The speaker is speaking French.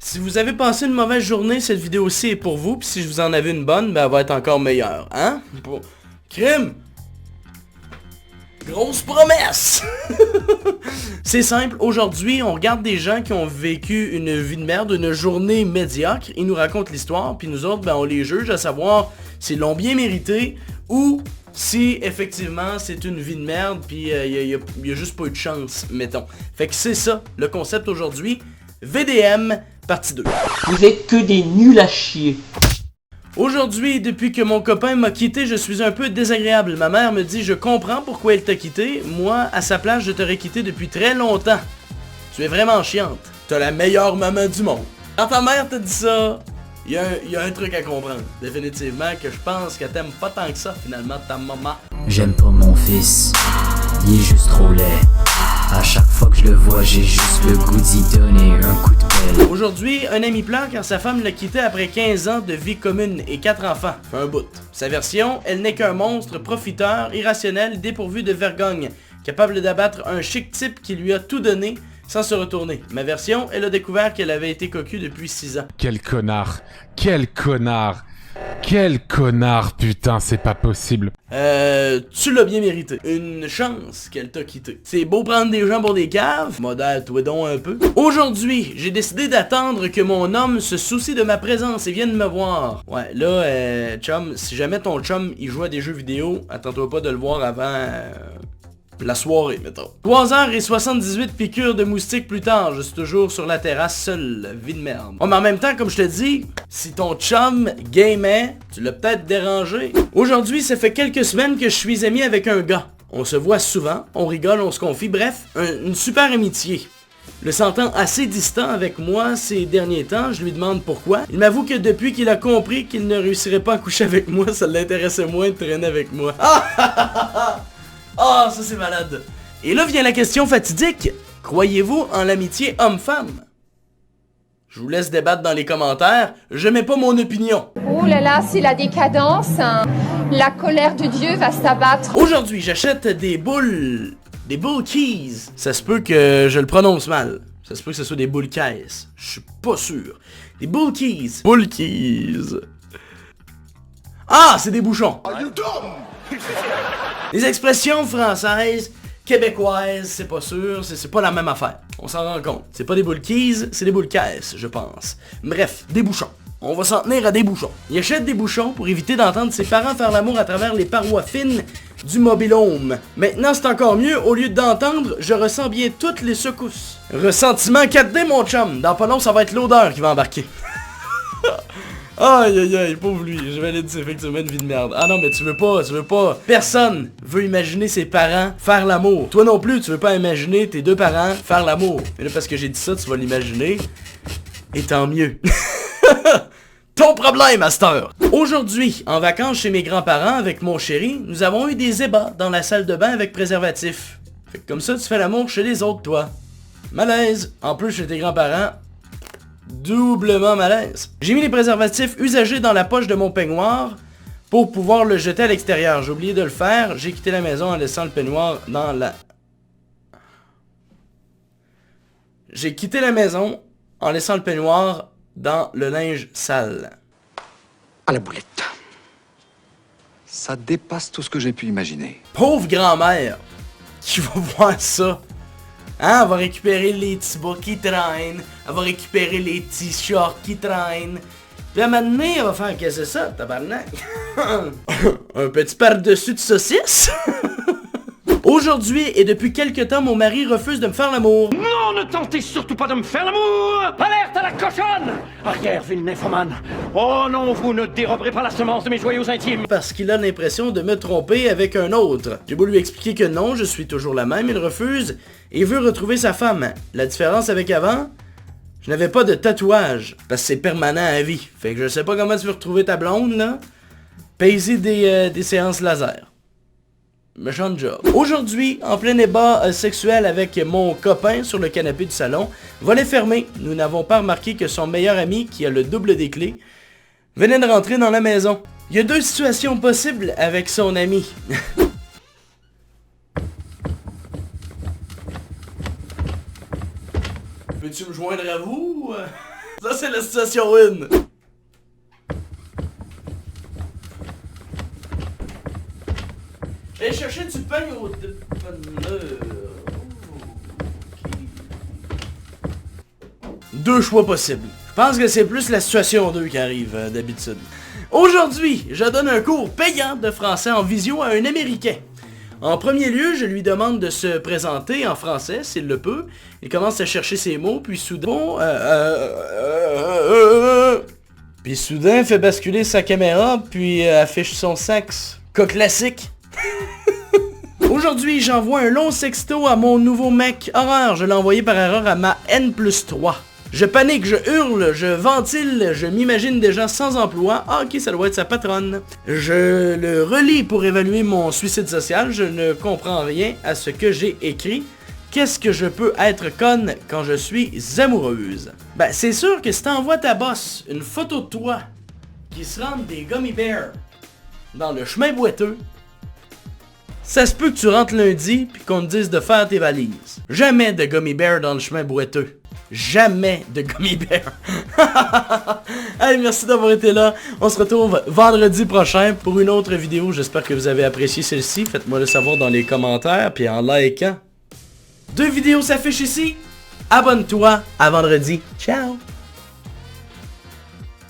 Si vous avez passé une mauvaise journée, cette vidéo-ci est pour vous. Puis si je vous en avais une bonne, ben elle va être encore meilleure. Hein? Pour... Crime! Grosse promesse! C'est simple, aujourd'hui, on regarde des gens qui ont vécu une vie de merde, une journée médiocre. Ils nous racontent l'histoire, puis nous autres, ben on les juge à savoir s'ils l'ont bien mérité ou si effectivement c'est une vie de merde, puis y a juste pas eu de chance, mettons. Fait que c'est ça, le concept aujourd'hui. VDM, partie 2. Vous êtes que des nuls à chier. Aujourd'hui, depuis que mon copain m'a quitté, je suis un peu désagréable. Ma mère me dit, je comprends pourquoi elle t'a quitté. Moi, à sa place, je t'aurais quitté depuis très longtemps. Tu es vraiment chiante. T'as la meilleure maman du monde. Quand ta mère te dit ça, il y a un truc à comprendre. Définitivement que je pense qu'elle t'aime pas tant que ça, finalement, ta maman. J'aime pas mon fils, il est juste trop laid. À chaque fois que je le vois, j'ai juste le goût d'y donner un coup de pelle. Aujourd'hui, un ami pleure car sa femme l'a quitté après 15 ans de vie commune et 4 enfants. Fait un bout. Sa version, elle n'est qu'un monstre profiteur, irrationnel, dépourvu de vergogne, capable d'abattre un chic type qui lui a tout donné sans se retourner. Ma version, elle a découvert qu'elle avait été cocu depuis 6 ans. Quel connard! Quel connard! Quel connard, putain, c'est pas possible. Tu l'as bien mérité. Une chance qu'elle t'a quitté. C'est beau prendre des gens pour des caves, modère-toi donc un peu. Aujourd'hui, j'ai décidé d'attendre que mon homme se soucie de ma présence et vienne me voir. Ouais, là, chum, si jamais ton chum, il joue à des jeux vidéo, attends-toi pas de le voir avant... la soirée, mettons. 3h78 piqûres de moustiques plus tard, je suis toujours sur la terrasse seul, vie de merde. Oh, mais en même temps, comme je te dis, si ton chum gamait, tu l'as peut-être dérangé. Aujourd'hui, ça fait quelques semaines que je suis ami avec un gars. On se voit souvent, on rigole, on se confie, bref, une super amitié. Le sentant assez distant avec moi ces derniers temps, je lui demande pourquoi. Il m'avoue que depuis qu'il a compris qu'il ne réussirait pas à coucher avec moi, ça l'intéressait moins de traîner avec moi. Ah, ça c'est malade. Et là vient la question fatidique. Croyez-vous en l'amitié homme-femme? Je vous laisse débattre dans les commentaires. Je mets pas mon opinion. Oh là là, c'est la décadence. Hein. La colère de Dieu va s'abattre. Aujourd'hui, j'achète des boules. Des boules keys. Ça se peut que je le prononce mal. Ça se peut que ce soit des boules caisses. Je suis pas sûr. Des boules keys. Boules keys. Ah, c'est des bouchons. Les expressions françaises, québécoises, c'est pas sûr, c'est pas la même affaire. On s'en rend compte. C'est pas des boules keys, c'est des boules caisses, je pense. Bref, des bouchons. On va s'en tenir à des bouchons. Il achète des bouchons pour éviter d'entendre ses parents faire l'amour à travers les parois fines du mobil-home. Maintenant, c'est encore mieux. Au lieu d'entendre, je ressens bien toutes les secousses. Ressentiment 4D, mon chum. Dans pas long, ça va être l'odeur qui va embarquer. Aïe aïe aïe, pauvre lui, je vais aller dire effectivement une vie de merde. Ah non mais tu veux pas. Personne veut imaginer ses parents faire l'amour. Toi non plus, tu veux pas imaginer tes deux parents faire l'amour. Mais là parce que j'ai dit ça, tu vas l'imaginer. Et tant mieux. Ton problème, Master. Aujourd'hui, en vacances chez mes grands-parents avec mon chéri, nous avons eu des ébats dans la salle de bain avec préservatif. Fait que comme ça, tu fais l'amour chez les autres, toi. Malaise. En plus, chez tes grands-parents... doublement malaise. J'ai mis les préservatifs usagés dans la poche de mon peignoir pour pouvoir le jeter à l'extérieur. J'ai oublié de le faire. J'ai quitté la maison en laissant le peignoir dans la... J'ai quitté la maison en laissant le peignoir dans le linge sale. À la boulette. Ça dépasse tout ce que j'ai pu imaginer. Pauvre grand-mère qui va voir ça. Hein, elle va récupérer les petits bas qui traînent. Elle va récupérer les petits shorts qui traînent. Puis à un moment donné, elle va faire, qu'est-ce que c'est ça, tabarnak? Un petit par-dessus de saucisse? Aujourd'hui, et depuis quelques temps, mon mari refuse de me faire l'amour. Non, ne tentez surtout pas de me faire l'amour! Alerte à la cochonne! Arrière, ville nymphomane! Oh non, vous ne déroberez pas la semence de mes joyaux intimes! Parce qu'il a l'impression de me tromper avec un autre. J'ai beau lui expliquer que non, je suis toujours la même, il refuse et veut retrouver sa femme. La différence avec avant, je n'avais pas de tatouage, parce que c'est permanent à vie. Fait que je sais pas comment tu veux retrouver ta blonde, là. Paye-y des séances laser. Méchant job. Aujourd'hui, en plein débat sexuel avec mon copain sur le canapé du salon, volet fermé, nous n'avons pas remarqué que son meilleur ami, qui a le double des clés, venait de rentrer dans la maison. Il y a deux situations possibles avec son ami. Peux-tu me joindre à vous? Ça, c'est la situation 1. J'ai cherché du pain au dépanneur. Deux choix possibles. Je pense que c'est plus la situation 2 qui arrive d'habitude. Aujourd'hui, je donne un cours payant de français en visio à un Américain. En premier lieu, je lui demande de se présenter en français, s'il le peut. Il commence à chercher ses mots, puis soudain... Puis soudain, fait basculer sa caméra, puis affiche son sexe. Cas classique. Aujourd'hui, j'envoie un long sexto à mon nouveau mec. Horreur, je l'ai envoyé par erreur à ma N+3. Je panique, je hurle, je ventile, je m'imagine déjà sans emploi. Ah ok, ça doit être sa patronne. Je le relis pour évaluer mon suicide social. Je ne comprends rien à ce que j'ai écrit. Qu'est-ce que je peux être conne quand je suis amoureuse? Ben, c'est sûr que si t'envoies ta boss une photo de toi qui se rend des gummy bears dans le chemin boiteux, ça se peut que tu rentres lundi puis qu'on te dise de faire tes valises. Jamais de gummy bears dans le chemin boiteux. Jamais de gummy bears. Hey, merci d'avoir été là. On se retrouve vendredi prochain pour une autre vidéo. J'espère que vous avez apprécié celle-ci. Faites-moi le savoir dans les commentaires puis en likant. 2 vidéos s'affichent ici. Abonne-toi. À vendredi. Ciao.